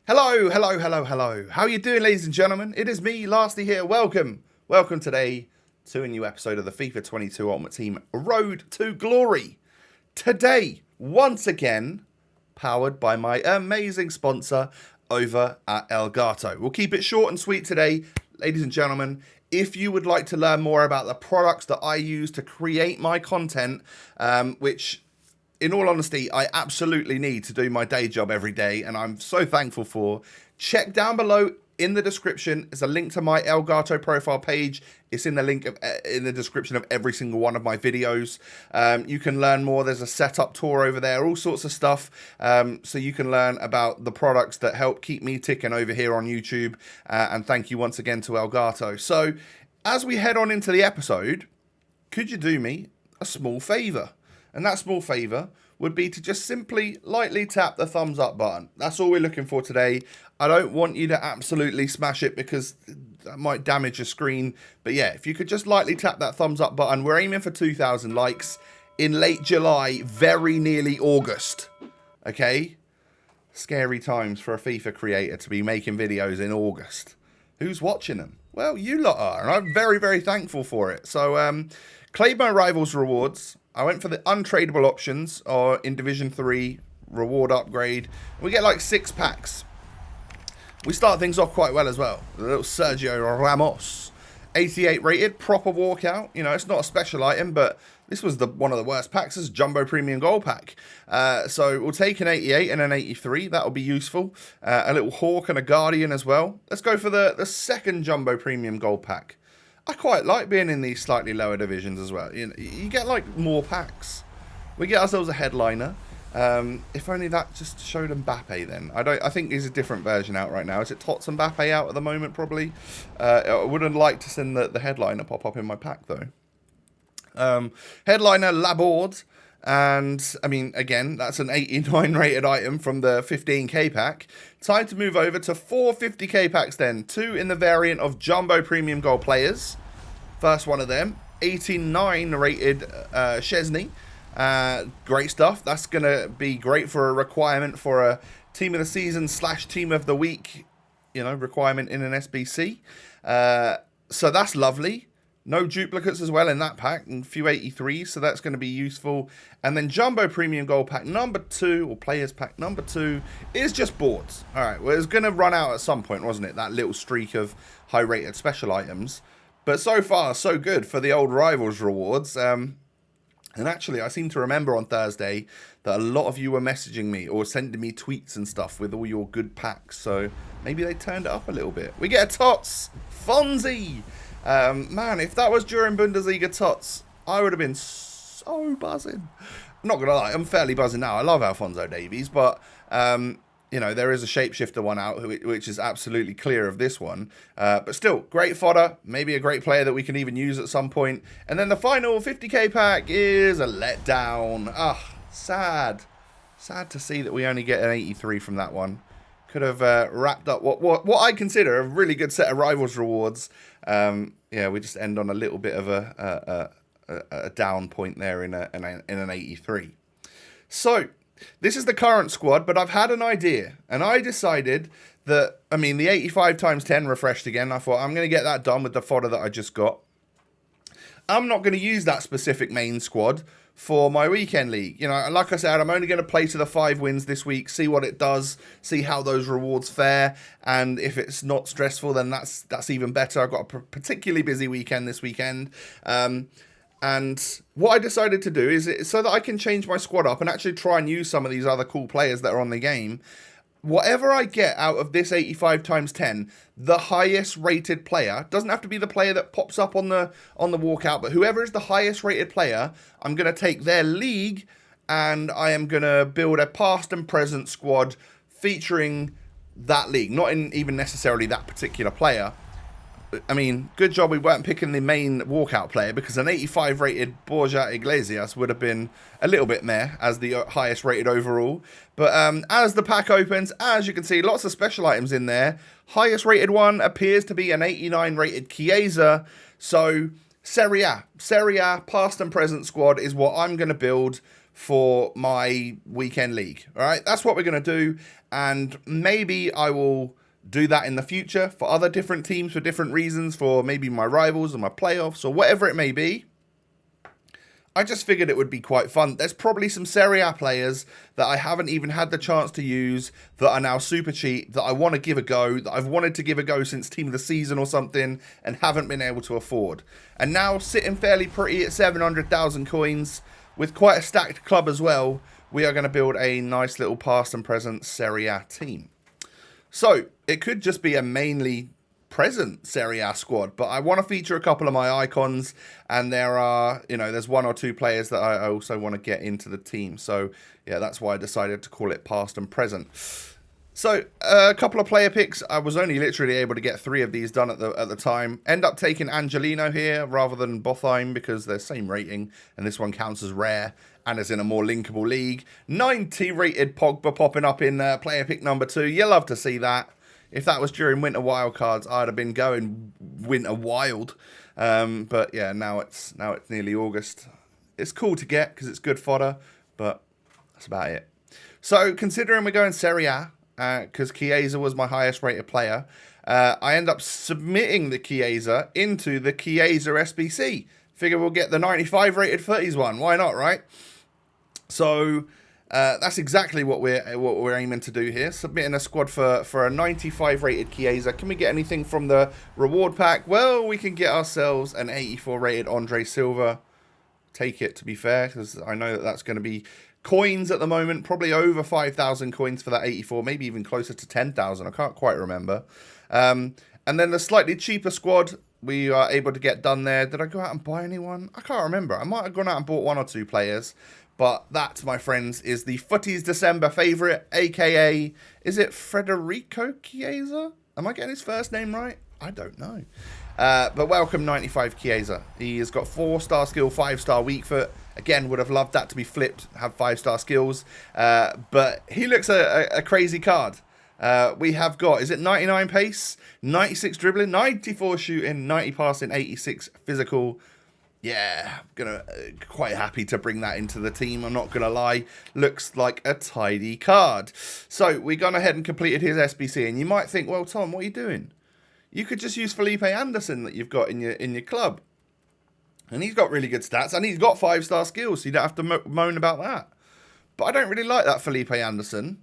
Hello, hello, hello, hello. How are you doing, ladies and gentlemen? It is me, Lasty here. Welcome today to a new episode of the FIFA 22 Ultimate Team Road to Glory. Today, once again, powered by my amazing sponsor over at Elgato. We'll keep it short and sweet today, ladies and gentlemen. If you would like to learn more about the products that I use to create my content, which in all honesty, I absolutely need to do my day job every day, and I'm so thankful for. Check down below in the description. There's a link to my Elgato profile page. It's in the description of every single one of my videos. You can learn more. There's a setup tour over there, all sorts of stuff. So you can learn about the products that help keep me ticking over here on YouTube. And thank you once again to Elgato. So as we head on into the episode, could you do me a small favor? And that small favor would be to just simply lightly tap the thumbs up button. That's all we're looking for today. I don't want you to absolutely smash it because that might damage your screen. But yeah, if you could just lightly tap that thumbs up button. We're aiming for 2,000 likes in late July, very nearly August. Okay? Scary times for a FIFA creator to be making videos in August. Who's watching them? Well, you lot are, and I'm very, very thankful for it. So, claim my rivals rewards. I went for the untradeable options or in Division 3 reward upgrade. We get like 6 packs. We start things off quite well as well. The little Sergio Ramos. 88 rated, proper walkout. You know, it's not a special item, but this was one of the worst packs. This is Jumbo Premium Gold Pack. So we'll take an 88 and an 83. That'll be useful. A little Hawk and a Guardian as well. Let's go for the second Jumbo Premium Gold Pack. I quite like being in these slightly lower divisions as well. You know, you get like more packs. We get ourselves a headliner. If only that just showed Mbappe then. I think there's a different version out right now. Is it Tots Mbappe out at the moment probably? I wouldn't like to send the headliner pop up in my pack though. Headliner Laborde. And, I mean, again, that's an 89 rated item from the 15k pack. Time to move over to 4 50k packs then. 2 in the variant of Jumbo Premium Gold Players. First one of them, 89 rated Chesney. Great stuff. That's going to be great for a requirement for a Team of the Season / Team of the Week, you know, requirement in an SBC. So that's lovely. No duplicates as well in that pack, and a few 83s, so that's going to be useful. And then Jumbo Premium Gold Pack number 2, or Players Pack number 2, is just boards. All right, well, it was going to run out at some point, wasn't it? That little streak of high-rated special items. But so far, so good for the old Rivals rewards. And actually, I seem to remember on Thursday that a lot of you were messaging me or sending me tweets and stuff with all your good packs. So maybe they turned it up a little bit. We get a Tots Fonzie. Man, if that was during Bundesliga Tots, I would have been so buzzing. I'm not going to lie, I'm fairly buzzing now. I love Alphonso Davies, but, you know, there is a shapeshifter one out, which is absolutely clear of this one. But still, great fodder, maybe a great player that we can even use at some point. And then the final 50k pack is a letdown. Ah, sad. Sad to see that we only get an 83 from that one. Could have wrapped up what I consider a really good set of Rivals rewards. Yeah, we just end on a little bit of a down point there in an 83. So this is the current squad, but I've had an idea, and I decided that, I mean, the 85 times 10 refreshed again. I thought I'm going to get that done with the fodder that I just got. I'm not going to use that specific main squad for my weekend league. You know, like I said, I'm only going to play to the 5 wins this week, see what it does, see how those rewards fare, and if it's not stressful, then that's even better. I've got a particularly busy weekend this weekend. And what I decided to do is so that I can change my squad up and actually try and use some of these other cool players that are on the game. Whatever I get out of this 85 times 10, the highest rated player, doesn't have to be the player that pops up on the walkout, but whoever is the highest rated player, I'm going to take their league and I am going to build a past and present squad featuring that league, not in even necessarily that particular player. I mean, good job we weren't picking the main walkout player, because an 85 rated Borja Iglesias would have been a little bit meh as the highest rated overall. But as the pack opens, as you can see, lots of special items in there. Highest rated one appears to be an 89 rated Chiesa. So Serie A past and present squad is what I'm going to build for my weekend league. All right, that's what we're going to do. And maybe I will do that in the future for other different teams for different reasons, for maybe my rivals or my playoffs or whatever it may be. I just figured it would be quite fun. There's probably some Serie A players that I haven't even had the chance to use that are now super cheap, that I want to give a go, that I've wanted to give a go since Team of the Season or something and haven't been able to afford. And now sitting fairly pretty at 700,000 coins with quite a stacked club as well, we are going to build a nice little past and present Serie A team. So it could just be a mainly present Serie A squad, but I want to feature a couple of my icons, and there are, there's one or two players that I also want to get into the team. So yeah, that's why I decided to call it past and present. So a couple of player picks. I was only literally able to get 3 of these done at the time. End up taking Angelino here rather than Botheim because they're same rating, and this one counts as rare and is in a more linkable league. 90 rated Pogba popping up in player pick number 2. You love to see that. If that was during winter wildcards, I'd have been going winter wild. But yeah, now it's nearly August. It's cool to get because it's good fodder, but that's about it. So considering we're going Serie A, because Chiesa was my highest rated player, I end up submitting the Chiesa into the Chiesa SBC. Figure we'll get the 95 rated footies one. Why not, right? So that's exactly what we're aiming to do here. Submitting a squad for a 95 rated Chiesa. Can we get anything from the reward pack? Well, we can get ourselves an 84 rated Andre Silva. Take it, to be fair, because I know that that's going to be coins at the moment. Probably over 5,000 coins for that 84. Maybe even closer to 10,000. I can't quite remember. And then the slightly cheaper squad we are able to get done there. Did I go out and buy anyone? I can't remember. I might have gone out and bought 1 or 2 players. But that, my friends, is the Footies December favourite, a.k.a. is it Federico Chiesa? Am I getting his first name right? I don't know. But welcome 95 Chiesa. He has got 4-star skill, 5-star weak foot. Again, would have loved that to be flipped, have 5-star skills. But he looks a crazy card. We have got, is it 99 pace, 96 dribbling, 94 shooting, 90 passing, 86 physical. Yeah, quite happy to bring that into the team. I'm not gonna lie, looks like a tidy card. So we gone ahead and completed his SBC, and you might think, well, Tom, what are you doing? You could just use Felipe Anderson that you've got in your club, and he's got really good stats, and he's got 5-star skills, so you don't have to moan about that. But I don't really like that Felipe Anderson,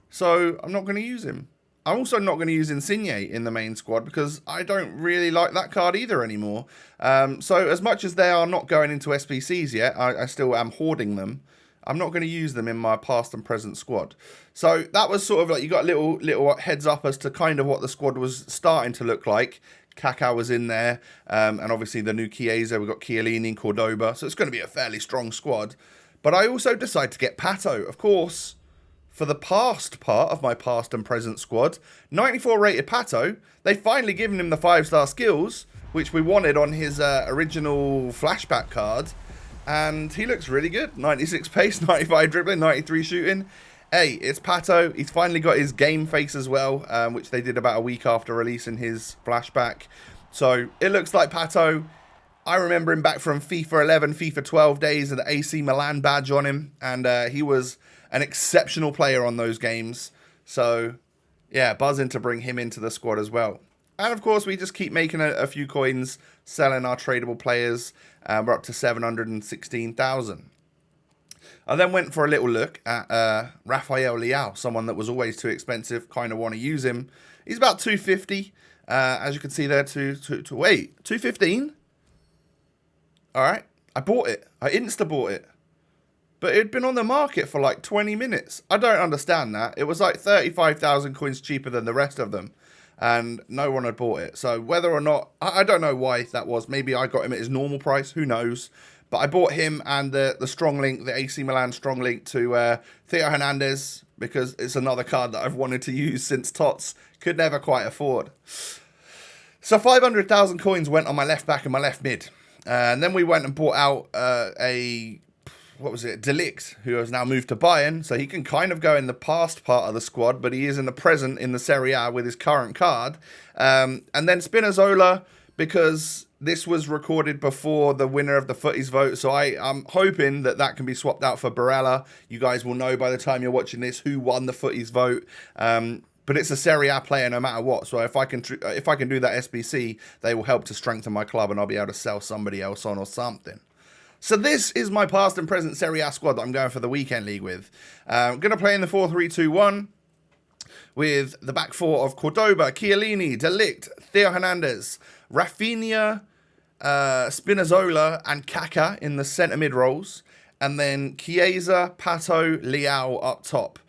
so I'm not going to use him. I'm also not going to use Insigne in the main squad because I don't really like that card either anymore. So as much as they are not going into SBCs yet, I still am hoarding them. I'm not going to use them in my past and present squad. So that was sort of like, you got a little heads up as to kind of what the squad was starting to look like. Kaká was in there, and obviously the new Chiesa, we've got Chiellini, Cordoba, so it's going to be a fairly strong squad. But I also decided to get Pato, of course, for the past part of my past and present squad. 94 rated Pato. They've finally given him the 5-star skills, which we wanted on his original flashback card. And he looks really good. 96 pace, 95 dribbling, 93 shooting. Hey, it's Pato. He's finally got his game face as well, which they did about a week after releasing his flashback. So it looks like Pato. I remember him back from FIFA 11, FIFA 12 days and the AC Milan badge on him. And he was an exceptional player on those games. So, yeah, buzzing to bring him into the squad as well. And, of course, we just keep making a few coins, selling our tradable players. We're up to 716,000. I then went for a little look at Rafael Leao, someone that was always too expensive, kind of want to use him. He's about 250, as you can see there, wait, 215? All right, I bought it. I insta-bought it. But it had been on the market for like 20 minutes. I don't understand that. It was like 35,000 coins cheaper than the rest of them. And no one had bought it. So whether or not, I don't know why that was. Maybe I got him at his normal price. Who knows? But I bought him and the strong link, the AC Milan strong link to Theo Hernandez. Because it's another card that I've wanted to use since Tots could never quite afford. So 500,000 coins went on my left back and my left mid. And then we went and bought out what was it, Delict, who has now moved to Bayern, so he can kind of go in the past part of the squad, but he is in the present in the Serie A with his current card. And then Spinazzola, because this was recorded before the winner of the footies vote, so I'm hoping that that can be swapped out for Barella. You guys will know by the time you're watching this who won the footies vote. But it's a Serie A player no matter what. So if I can do that SBC, they will help to strengthen my club, and I'll be able to sell somebody else on or something. So this is my past and present Serie A squad that I'm going for the weekend league with. I'm going to play in the 4-3-2-1 with the back four of Cordoba, Chiellini, De Ligt, Theo Hernandez, Rafinha, Spinazzola and Kaká in the centre mid roles, and then Chiesa, Pato, Leao up top.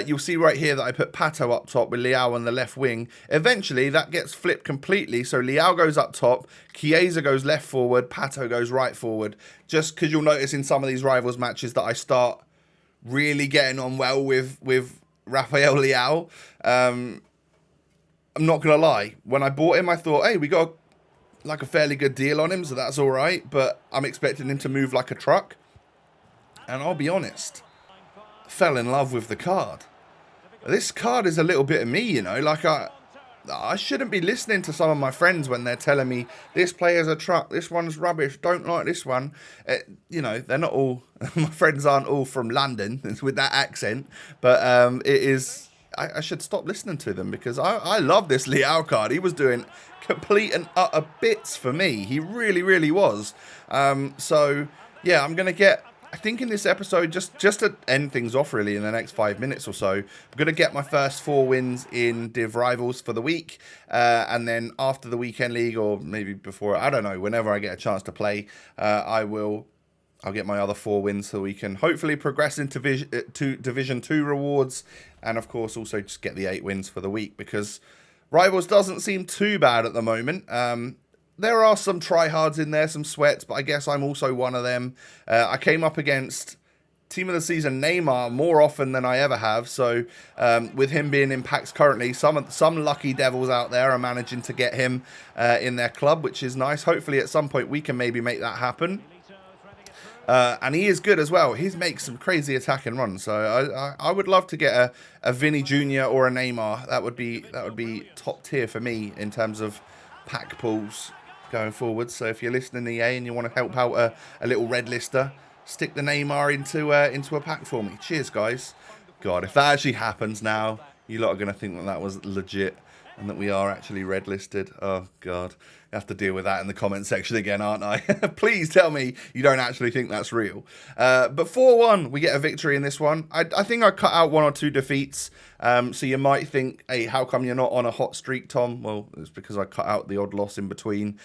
You'll see right here that I put Pato up top with Leao on the left wing. Eventually that gets flipped completely, so Leao goes up top, Chiesa goes left forward, Pato goes right forward, just because you'll notice in some of these rivals matches that I start really getting on well with Rafael Leao. I'm not going to lie, when I bought him I thought, hey, we got like a fairly good deal on him, so that's all right, but I'm expecting him to move like a truck, and I'll be honest, fell in love with the card. This card is a little bit of me, you know, like I shouldn't be listening to some of my friends when they're telling me this player's a truck, this one's rubbish, don't like this one. You know, they're not all, my friends aren't all from London with that accent, but it is, I should stop listening to them, because I love this Leao card. He was doing complete and utter bits for me. He really, really was. So, yeah, I'm going to get, I think in this episode, just to end things off really in the next 5 minutes or so, I'm going to get my first 4 wins in Div Rivals for the week. And then after the weekend league, or maybe before, I don't know, whenever I get a chance to play, I'll get my other 4 wins so we can hopefully progress into Division 2 rewards. And of course, also just get the 8 wins for the week, because Rivals doesn't seem too bad at the moment. There are some tryhards in there, some sweats, but I guess I'm also one of them. I came up against Team of the Season Neymar more often than I ever have. So with him being in packs currently, some lucky devils out there are managing to get him in their club, which is nice. Hopefully at some point we can maybe make that happen. And he is good as well. He makes some crazy attacking runs. So I would love to get a Vinny Jr. or a Neymar. That would be top tier for me in terms of pack pulls going forward. So if you're listening EA and you want to help out a little red lister, stick the Neymar into a pack for me. Cheers, guys. God, if that actually happens now, you lot are going to think that was legit and that we are actually red listed. Oh, God. I have to deal with that in the comment section again, aren't I? Please tell me you don't actually think that's real. But 4-1, we get a victory in this one. I think I cut out 1 or 2 defeats. So you might think, hey, how come you're not on a hot streak, Tom? Well, it's because I cut out the odd loss in between,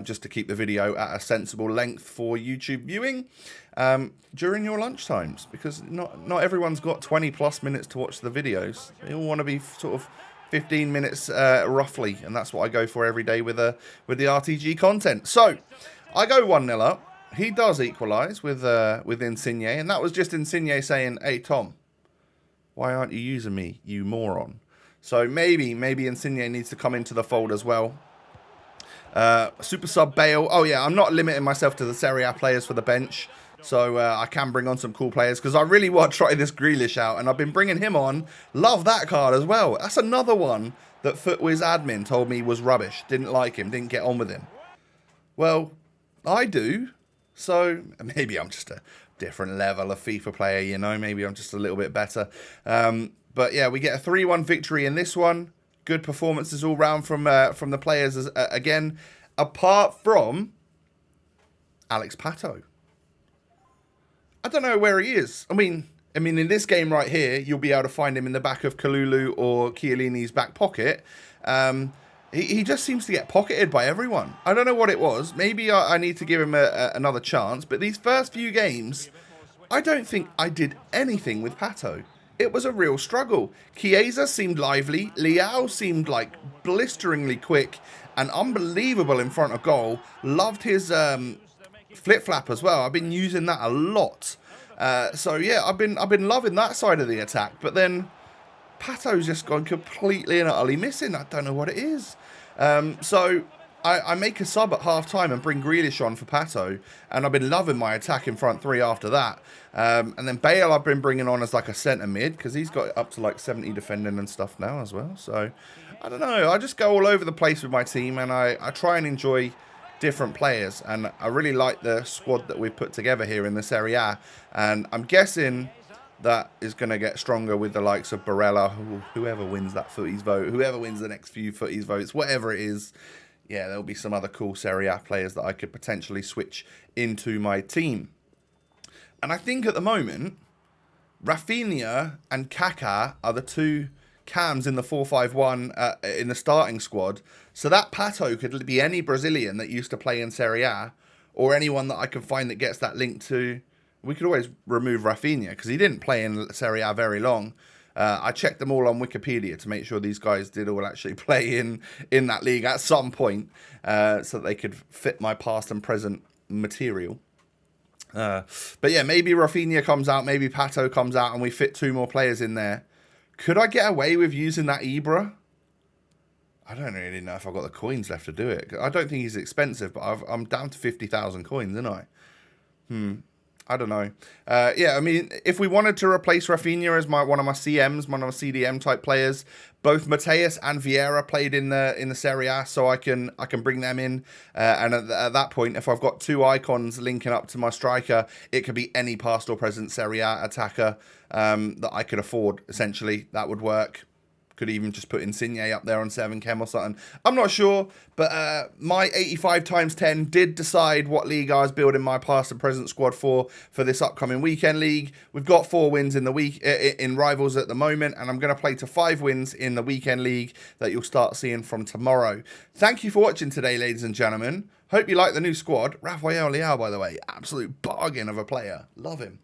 just to keep the video at a sensible length for YouTube viewing during your lunch times, because not everyone's got 20 plus minutes to watch the videos. They all want to be sort of 15 minutes roughly, and that's what I go for every day with the RTG content. So I go 1-0 up. He does equalise with Insigne, and that was just Insigne saying, hey Tom, why aren't you using me, you moron? So maybe Insigne needs to come into the fold as well. Super sub Bale. Oh yeah, I'm not limiting myself to the Serie A players for the bench. So I can bring on some cool players, because I really want to try this Grealish out, and I've been bringing him on. Love that card as well. That's another one that FootWiz admin told me was rubbish. Didn't like him, didn't get on with him. Well, I do. So maybe I'm just a different level of FIFA player, you know. Maybe I'm just a little bit better. But yeah, we get a 3-1 victory in this one. Good performances all round from the players again, apart from Alex Pato. I don't know where he is. I mean, in this game right here, you'll be able to find him in the back of Kalulu or Chiellini's back pocket. He just seems to get pocketed by everyone. I don't know what it was. Maybe I need to give him another chance. But these first few games, I don't think I did anything with Pato. It was a real struggle. Chiesa seemed lively. Leao seemed like blisteringly quick and unbelievable in front of goal. Loved his flip-flap as well. I've been using that a lot. So yeah, I've been loving that side of the attack. But then Pato's just gone completely and utterly missing. I don't know what it is. So I make a sub at half-time and bring Grealish on for Pato. And I've been loving my attack in front 3 after that. And then Bale I've been bringing on as like a centre mid, because he's got up to like 70 defending and stuff now as well. So I don't know. I just go all over the place with my team, and I try and enjoy different players, and I really like the squad that we've put together here in the Serie A, and I'm guessing that is going to get stronger with the likes of Barella, whoever wins that footies vote, whoever wins the next few footies votes, whatever it is. Yeah, there'll be some other cool Serie A players that I could potentially switch into my team. And I think at the moment, Rafinha and Kaká are the two cams in the 4-5-1 in the starting squad. So that Pato could be any Brazilian that used to play in Serie A, or anyone that I can find that gets that link to. We could always remove Rafinha because he didn't play in Serie A very long. I checked them all on Wikipedia to make sure these guys did all actually play in that league at some point, so that they could fit my past and present material. But yeah, maybe Rafinha comes out, maybe Pato comes out, and we fit 2 more players in there. Could I get away with using that Ibra? I don't really know if I've got the coins left to do it. I don't think he's expensive, but I'm down to 50,000 coins, aren't I? I don't know. Yeah, I mean, if we wanted to replace Rafinha as one of my CMs, one of my CDM type players, both Mateus and Vieira played in the Serie A, so I can bring them in. And at that point, if I've got 2 icons linking up to my striker, it could be any past or present Serie A attacker that I could afford. Essentially, that would work. Could even just put Insigne up there on 7 chem or something. I'm not sure, but my 85 times 10 did decide what league I was building my past and present squad for this upcoming weekend league. We've got 4 wins in the week in rivals at the moment, and I'm going to play to 5 wins in the weekend league that you'll start seeing from tomorrow. Thank you for watching today, ladies and gentlemen. Hope you like the new squad. Rafael Leao, by the way, absolute bargain of a player. Love him.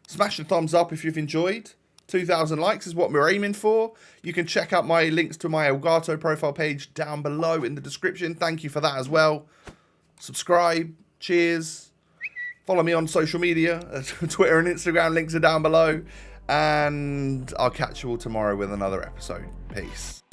Smash the thumbs up if you've enjoyed. 2,000 likes is what we're aiming for. You can check out my links to my Elgato profile page down below in the description. Thank you for that as well. Subscribe. Cheers. Follow me on social media. Twitter and Instagram links are down below. And I'll catch you all tomorrow with another episode. Peace.